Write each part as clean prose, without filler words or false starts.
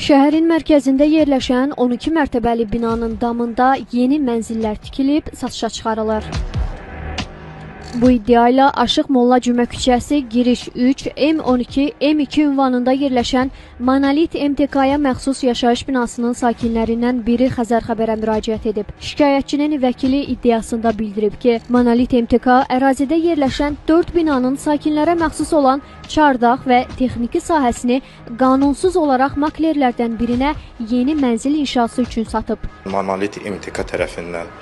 Şəhərin mərkəzində yerləşən 12 mərtəbəli binanın damında yeni mənzillər tikilib, satışa çıxarılır. Bu iddia ilə Aşıq Molla Cümə küçəsi giriş 3, M12, M2 ünvanında yerləşən Monolit MTK-ya məxsus yaşayış binasının sakinlərindən biri Xəzər xəbərə müraciət edib. Şikayətçinin vəkili iddiasında bildirib ki, Monolit MTK ərazidə yerləşən 4 binanın sakinlərə məxsus olan çardaq və texniki sahəsini qanunsuz olaraq maklerlərdən birinə yeni mənzil inşası üçün satıb. Monolit MTK tərəfindən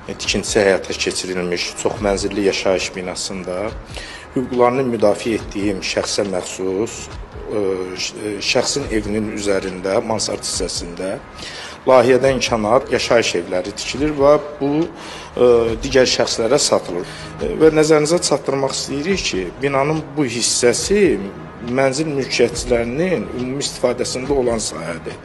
tikintisi həyata keçirilmiş çox mənzilli yaşayış binasında hüquqlarını müdafiə etdiyim şəxsə məxsus şəxsin evinin üzərində, mansard hissəsində layihədən kənar yaşayış evləri tikilir və bu digər şəxslərə satılır. Və nəzərinizə çatdırmaq istəyirik ki, binanın bu hissəsi mənzil mülkiyyətçilərinin ümumi istifadəsində olan sahədir.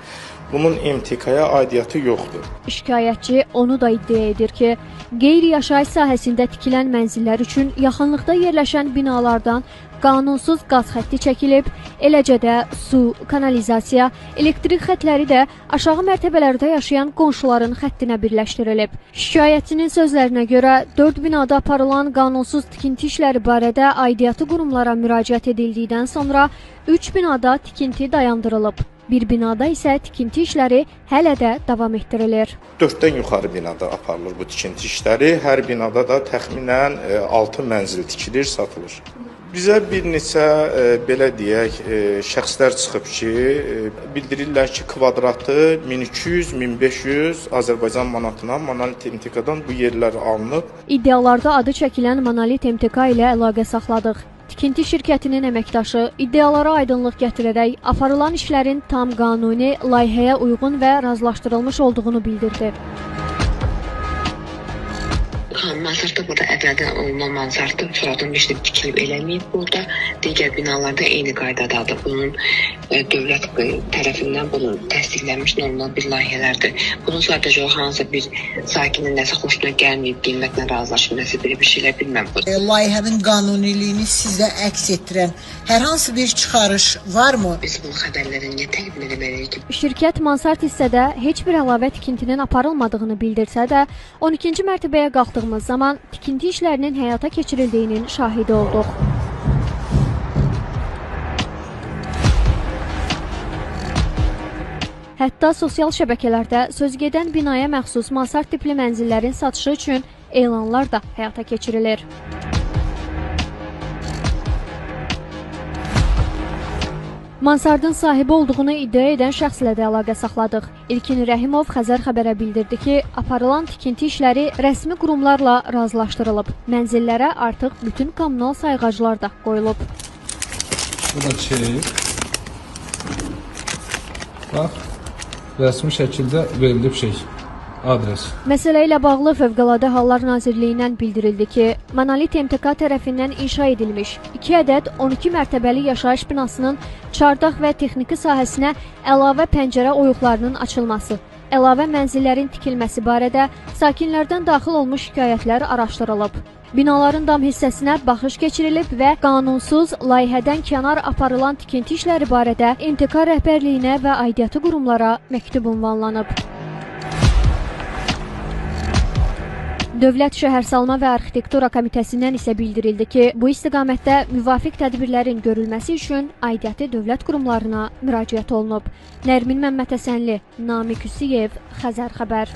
Bunun MTK-ya aidiyyatı yoxdur. Şikayətçi onu da iddia edir ki, qeyri-yaşayış sahəsində tikilən mənzillər üçün yaxınlıqda yerləşən binalardan qanunsuz qaz xətti çəkilib, eləcə də su, kanalizasiya, elektrik xətləri də aşağı mərtəbələrdə yaşayan qonşuların xəttinə birləşdirilib. Şikayətçinin sözlərinə görə 4 binada aparılan qanunsuz tikinti işləri barədə aidiyyatı qurumlara müraciət edildikdən sonra 3 binada tikinti dayandırılıb. Bir binada isə tikinti işləri hələ də davam etdirilir. 4-dən yuxarı binada aparılır bu tikinti işləri. Hər binada da təxminən 6 mənzil tikilir, satılır. Bizə bir neçə, belə deyək, şəxslər çıxıb ki, bildirirlər ki, kvadratı 1200-1500 Azərbaycan manatına Monolit MTK-dan bu yerlər alınıb. İddialarda adı çəkilən Monolit MTK ilə əlaqə saxladıq. Tikinti şirkətinin əməkdaşı iddialara aydınlıq gətirərək aparılan işlərin tam qanuni, layihəyə uyğun və razılaşdırılmış olduğunu bildirdi. Mansardda burada əvvəldən olunan mansardda sonradan işləyib tikilib eləməyib burada. Digər binalarda eyni qaydadadır. Bunun dövlət tərəfindən bunun təsdiqlənmiş normal bir layihələrdir. Bunun sadəcə hansısa bir sakinin nəsə xoşuna gəlməyib, qiymətlə razılaşıb, nəsə bir şeylər bilməm. Layihənin qanuniliyini sizə əks etdirən hər hansı bir çıxarış varmı? Biz bu xəbərləri niyə təqdim etməliyik ki? Şirkət mansard hissədə heç bir əlavə tikintinin aparılmadığını bildirsə də, 12-ci mərtəbəyə qalxdığımız zaman tikinti işlərinin həyata keçirildiyinin şahidi olduq. Hətta sosial şəbəkələrdə sözgedən binaya məxsus mansard tipli mənzillərin satışı üçün elanlar da həyata keçirilir. Mansardın sahibi olduğunu iddia edən şəxslə də əlaqə saxladıq. İlkin Rəhimov Xəzər xəbərə bildirdi ki, aparılan tikinti işləri rəsmi qurumlarla razılaşdırılıb. Mənzillərə artıq bütün kommunal sayğaclar da qoyulub. Bu da çelik. Bax, rəsmi şəkildə verilib adres. Məsələ ilə bağlı Fövqəladə Hallar Nazirliyindən bildirildi ki, Monolit MTK tərəfindən inşa edilmiş 2 ədəd 12 mərtəbəli yaşayış binasının çardaq və texniki sahəsinə əlavə pəncərə oyuqlarının açılması, əlavə mənzillərin tikilməsi barədə sakinlərdən daxil olmuş şikayətlər araşdırılıb. Binaların dam hissəsinə baxış keçirilib və qanunsuz layihədən kənar aparılan tikinti işləri barədə MTK rəhbərliyinə və aidiyyatı qurumlara məktub ünvanlanıb. Dövlət Şəhərsalma və Arxitektura Komitəsindən isə bildirildi ki, bu istiqamətdə müvafiq tədbirlərin görülməsi üçün aidiyyatı dövlət qurumlarına müraciət olunub. Nərmin Məmmədhəsənli, Namiq Hüseyev, Xəzər xəbər.